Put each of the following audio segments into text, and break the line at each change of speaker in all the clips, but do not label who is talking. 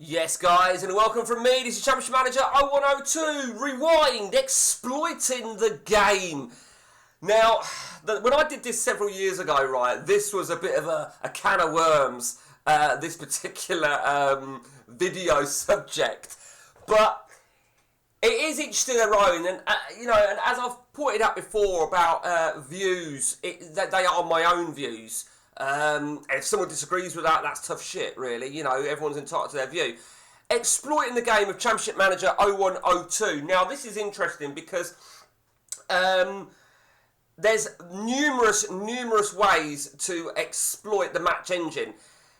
Yes, guys, and welcome from me. This is Championship Manager 0102. Rewind, exploiting the game. Now, when I did this several years ago, right, this was a bit of a can of worms, this particular video subject. But it is each to their own, and and as I've pointed out before about views, that they are my own views. If someone disagrees with that, that's tough shit, really. You know, everyone's entitled to their view. Exploiting the game of Championship Manager 0102. Now, this is interesting because there's numerous ways to exploit the match engine.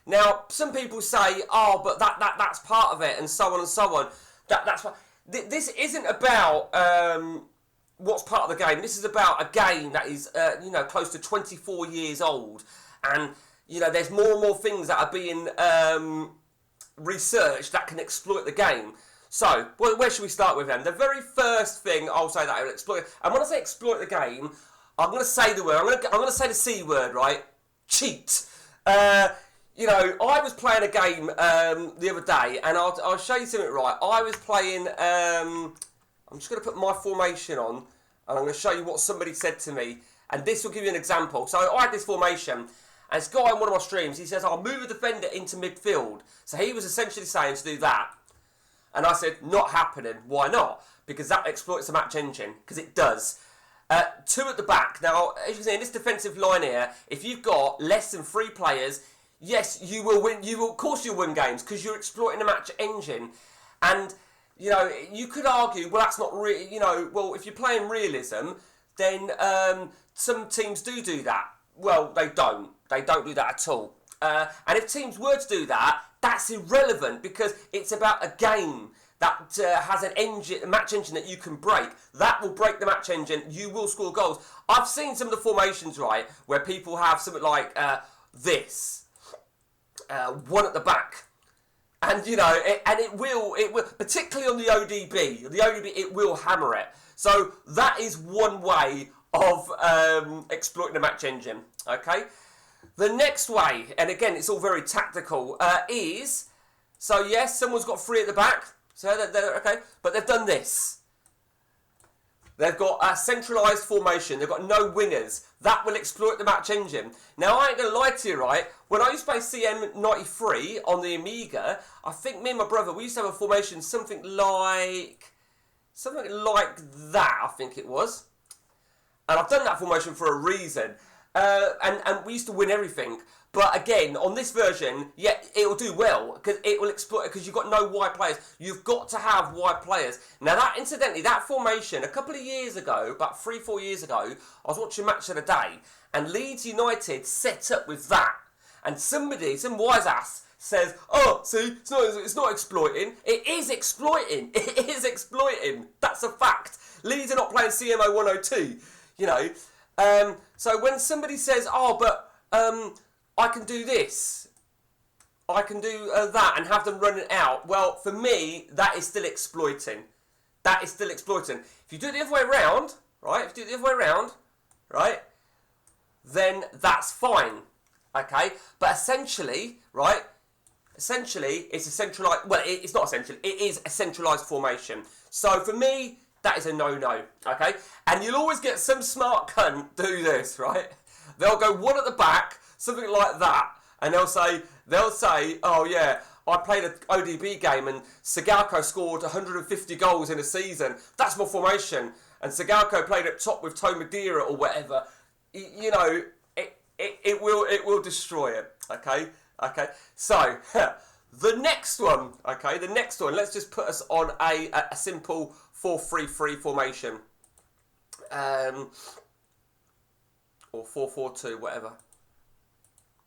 Now, some people say, oh, but that's part of it, and so on and so on. That's what. This isn't about what's part of the game. This is about a game that is, close to 24 years old. And, there's more and more things that are being researched that can exploit the game. So, where should we start with then? The very first thing I'll say that I will exploit, and when I say exploit the game, I'm going to say the word, I'm going to say the C word, right? Cheat. I was playing a game the other day, and I'll show you something, right? I was playing, I'm just going to put my formation on, and I'm going to show you what somebody said to me, and this will give you an example. So I had this formation, and this guy on one of my streams, he says, I'll move a defender into midfield. So he was essentially saying to do that. And I said, not happening. Why not? Because that exploits the match engine, because it does. Two at the back. Now, as you can see, in this defensive line here, if you've got less than 3 players, yes, you will win. Of course you'll win games, because you're exploiting the match engine. And, you could argue, well, that's not really, well, if you're playing realism, then some teams do that. Well, they don't. They don't do that at all. And if teams were to do that, that's irrelevant because it's about a game that has a match engine that you can break. That will break the match engine. You will score goals. I've seen some of the formations, right, where people have something like this. One at the back. And, it will, particularly on the ODB. The ODB, it will hammer it. So that is one way of exploiting the match engine, okay? The next way, and again, it's all very tactical, is, so yes, someone's got 3 at the back, so they're okay, but they've done this. They've got a centralised formation, they've got no wingers. That will exploit the match engine. Now, I ain't going to lie to you, right? When I used to play CM93 on the Amiga, I think me and my brother, we used to have a formation something like that, I think it was. And I've done that formation for a reason. And we used to win everything. But again, on this version, yeah, it'll do well. Because it will exploit, because you've got no wide players. You've got to have wide players. Now, incidentally, that formation, a couple of years ago, about 3-4 years ago, I was watching Match of the Day. And Leeds United set up with that. And some wise ass says, oh, see, it's not exploiting. It is exploiting. It is exploiting. That's a fact. Leeds are not playing CMO 102. So when somebody says, oh, but I can do this, I can do that, and have them run it out, well, for me, that is still exploiting. That is still exploiting. If you do it the other way around, right, then that's fine, okay? But essentially, it's a centralised, well, it's not essentially, it is a centralised formation. So for me, that is a no-no, okay? And you'll always get some smart cunt do this, right? They'll go 1 at the back, something like that, and they'll say, oh yeah, I played an ODB game and Segalco scored 150 goals in a season. That's my formation. And Segalco played up top with Toe Madeira or whatever. It will destroy it, okay? Okay, so the next one, let's just put us on a simple 4-3-3 formation. Or 4-4-2, whatever.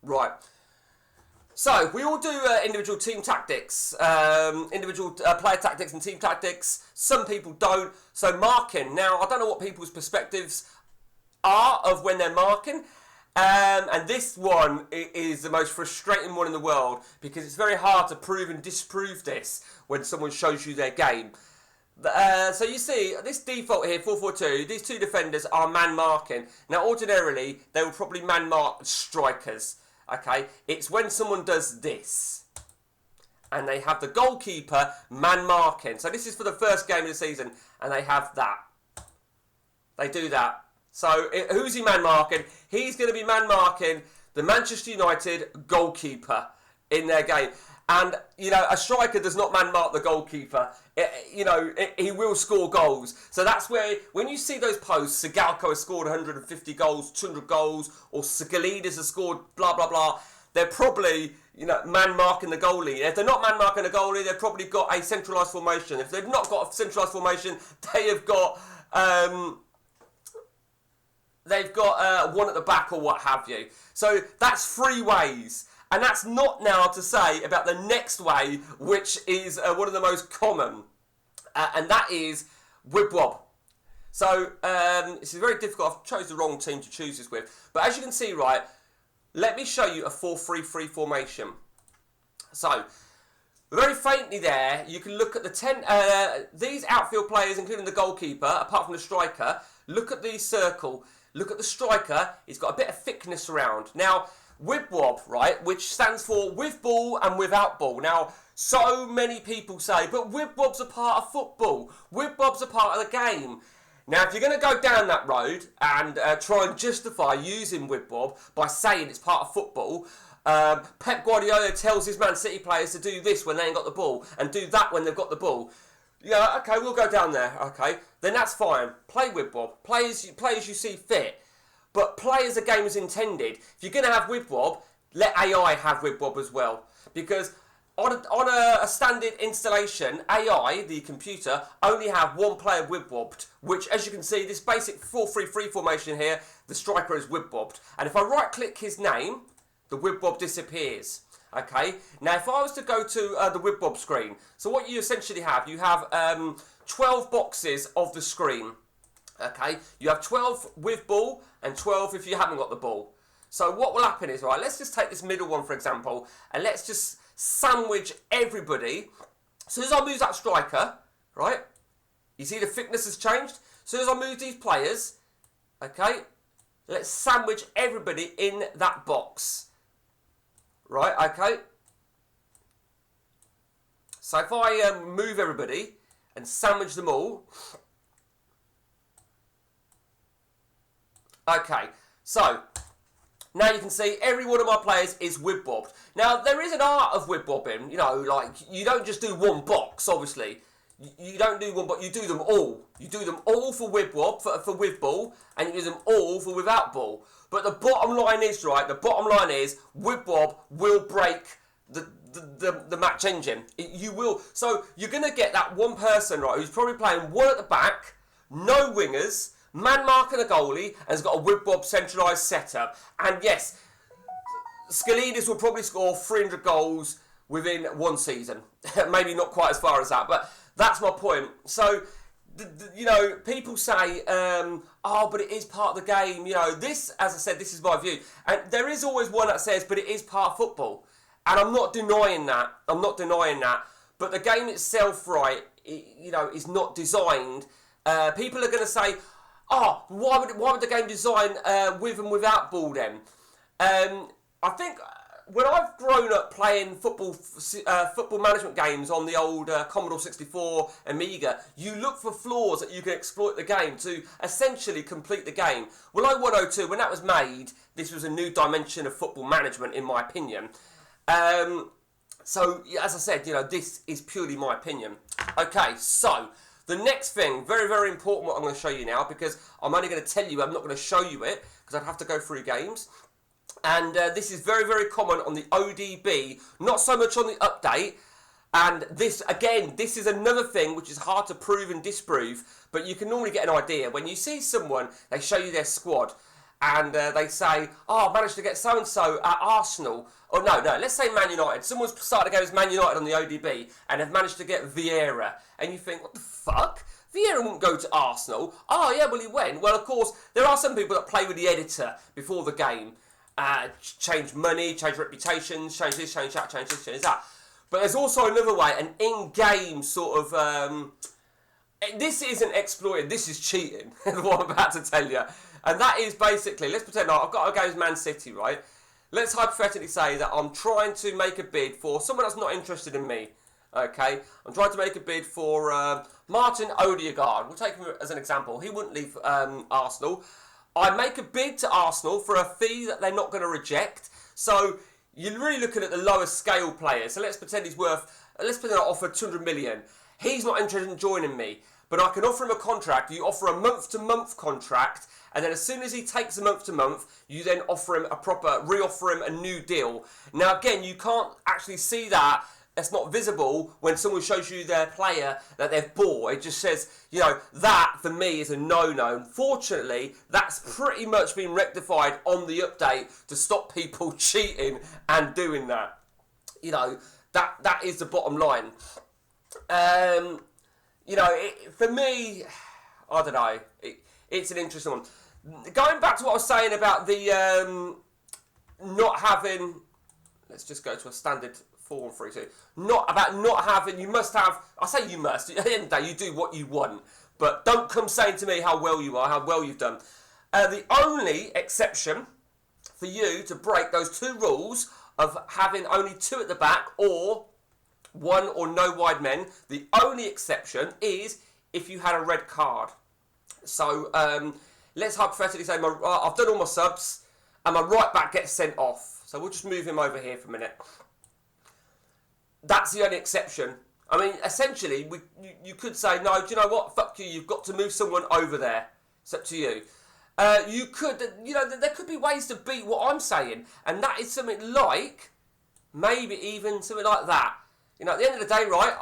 Right. So, we all do individual team tactics, individual player tactics and team tactics. Some people don't. So, marking. Now, I don't know what people's perspectives are of when they're marking. And this one is the most frustrating one in the world because it's very hard to prove and disprove this when someone shows you their game. So you see, this default here, 4-4-2, these 2 defenders are man marking. Now, ordinarily, they will probably man mark strikers, okay? It's when someone does this. and they have the goalkeeper man marking. So this is for the first game of the season, and they have that. They do that. So who's he man marking? He's going to be man marking the Manchester United goalkeeper in their game. And, you know, a striker does not man mark the goalkeeper. He will score goals. So that's where, when you see those posts, Sigalko has scored 150 goals, 200 goals, or Sigalides has scored blah, blah, blah, they're probably, man marking the goalie. If they're not man marking the goalie, they've probably got a centralised formation. If they've not got a centralised formation, they have got... They've got one at the back or what have you. So that's 3 ways. And that's not now to say about the next way, which is one of the most common. And that is whip-wob. So this is very difficult. I've chose the wrong team to choose this with. But as you can see, right, let me show you a 4-3-3 formation. So, very faintly there, you can look at the 10... these outfield players, including the goalkeeper, apart from the striker, look at the circle. Look at the striker. He's got a bit of thickness around. Now, whip-wob, right, which stands for with ball and without ball. Now, so many people say, but whip-wob's a part of football. Whip-wob's a part of the game. Now, if you're going to go down that road and try and justify using whip-wob by saying it's part of football, Pep Guardiola tells his Man City players to do this when they ain't got the ball and do that when they've got the ball. Yeah, okay, we'll go down there, okay. Then that's fine. Play whip-wob. Play as you see fit. But play as the game is intended. If you're going to have whip-wob, let AI have whip-wob as well. Because on a standard installation, AI, the computer, only have one player whip-wobbed. Which, as you can see, this basic 4-3-3 formation here, the striker is whip-wobbed. And if I right-click his name, the whip-wob disappears. Okay, now if I was to go to the whip-wob screen, so what you essentially have, you have 12 boxes of the screen. Okay, you have 12 with ball and 12 if you haven't got the ball. So what will happen is, right, let's just take this middle one for example, and let's just sandwich everybody. As soon as I move that striker, right, you see the thickness has changed? As soon as I move these players, okay, let's sandwich everybody in that box. Right, okay. So if I move everybody and sandwich them all. Okay, so now you can see every one of my players is whip-wobbed. Now, there is an art of whip-wobbing, like you don't just do one box, obviously. You don't do one, but you do them all. You do them all for whip-wob, for with ball, and you do them all for without ball. But the bottom line is, right, whip-wob will break the match engine. You will. So you're going to get that one person, right, who's probably playing one at the back, no wingers, man marking a goalie, and has got a whip-wob centralised setup. And yes, Scalidis will probably score 300 goals within one season. Maybe not quite as far as that, but that's my point. So, people say, but it is part of the game. This, as I said, this is my view. And there is always one that says, but it is part of football. And I'm not denying that. But the game itself, right, is not designed. People are going to say, why would the game design with and without ball then? I think when I've grown up playing football management games on the old Commodore 64 Amiga, you look for flaws that you can exploit the game to essentially complete the game. Well, 0102, when that was made, this was a new dimension of football management, in my opinion. So, as I said, this is purely my opinion. Okay, so the next thing, very, very important, what I'm going to show you now, because I'm only going to tell you, I'm not going to show you it, because I'd have to go through games. And this is very, very common on the ODB, not so much on the update. And this, again, this is another thing which is hard to prove and disprove, but you can normally get an idea. When you see someone, they show you their squad, and they say, I managed to get so-and-so at Arsenal. Or no, let's say Man United. Someone's started to go as Man United on the ODB, and have managed to get Vieira. And you think, what the fuck? Vieira wouldn't go to Arsenal. Oh, yeah, well, he went. Well, of course, there are some people that play with the editor before the game. Change money, change reputations, change this, change that, change this, change that. But there's also another way, an in-game sort of... this isn't exploited, this is cheating, what I'm about to tell you. And that is basically, let's pretend I've got a game as Man City, right? let's hypothetically say that I'm trying to make a bid for someone that's not interested in me. Okay, I'm trying to make a bid for Martin Odegaard. We'll take him as an example. He wouldn't leave Arsenal. I make a bid to Arsenal for a fee that they're not going to reject. So you're really looking at the lowest scale player. So let's pretend he's worth, let's pretend I offer 200 million. He's not interested in joining me, but I can offer him a contract. You offer a month-to-month contract, and then as soon as he takes a month-to-month, you then offer him re-offer him a new deal. Now again, you can't actually see that. It's not visible when someone shows you their player that they've bought. It just says, you know, that for me is a no-no. Fortunately, that's pretty much been rectified on the update to stop people cheating and doing that. You know, that is the bottom line. You know, for me, I don't know. It's an interesting one. Going back to what I was saying about the not having, let's just go to a standard 4-1-3-2. Not having, you must have, I say you must, at the end of the day, you do what you want, but don't come saying to me how well you are, how well you've done. The only exception for you to break those two rules of having only 2 at the back or 1 or no wide men, the only exception is if you had a red card. So let's hypothetically say I've done all my subs and my right back gets sent off. So we'll just move him over here for a minute. That's the only exception. I mean, essentially, you could say, no, do you know what? Fuck you, you've got to move someone over there. It's up to you. You could, you know, there could be ways to beat what I'm saying, and that is something like, maybe even something like that. You know, at the end of the day, right,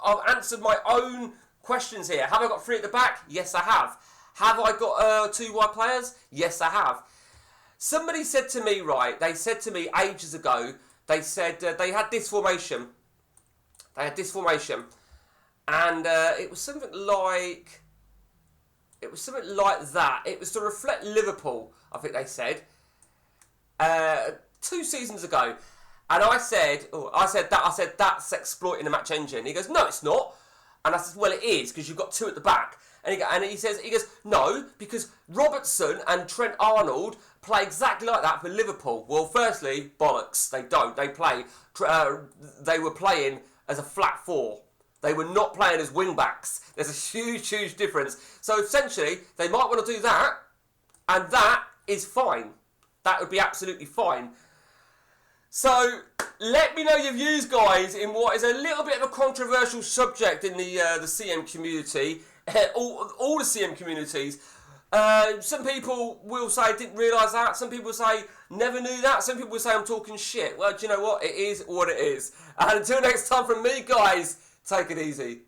I've answered my own questions here. Have I got 3 at the back? Yes, I have. Have I got 2 wide players? Yes, I have. Somebody said to me, right, they said to me ages ago, they said they had this formation. They had this formation. And it was something like that. It was to reflect Liverpool, I think they said. 2 seasons ago. And I said that's exploiting the match engine. He goes, no, it's not. And I said, well, it is, because you've got 2 at the back. And he goes, no, because Robertson and Trent Arnold play exactly like that for Liverpool. Well, firstly, bollocks. They don't. They were playing as a flat 4. They were not playing as wing backs. There's a huge, huge difference. So essentially, they might want to do that, and that is fine. That would be absolutely fine. So let me know your views, guys, in what is a little bit of a controversial subject in the CM community, all the CM communities. Some people will say, didn't realise that. Some people say, never knew that. Some people will say, I'm talking shit. Well, do you know what? It is what it is. And until next time from me, guys, take it easy.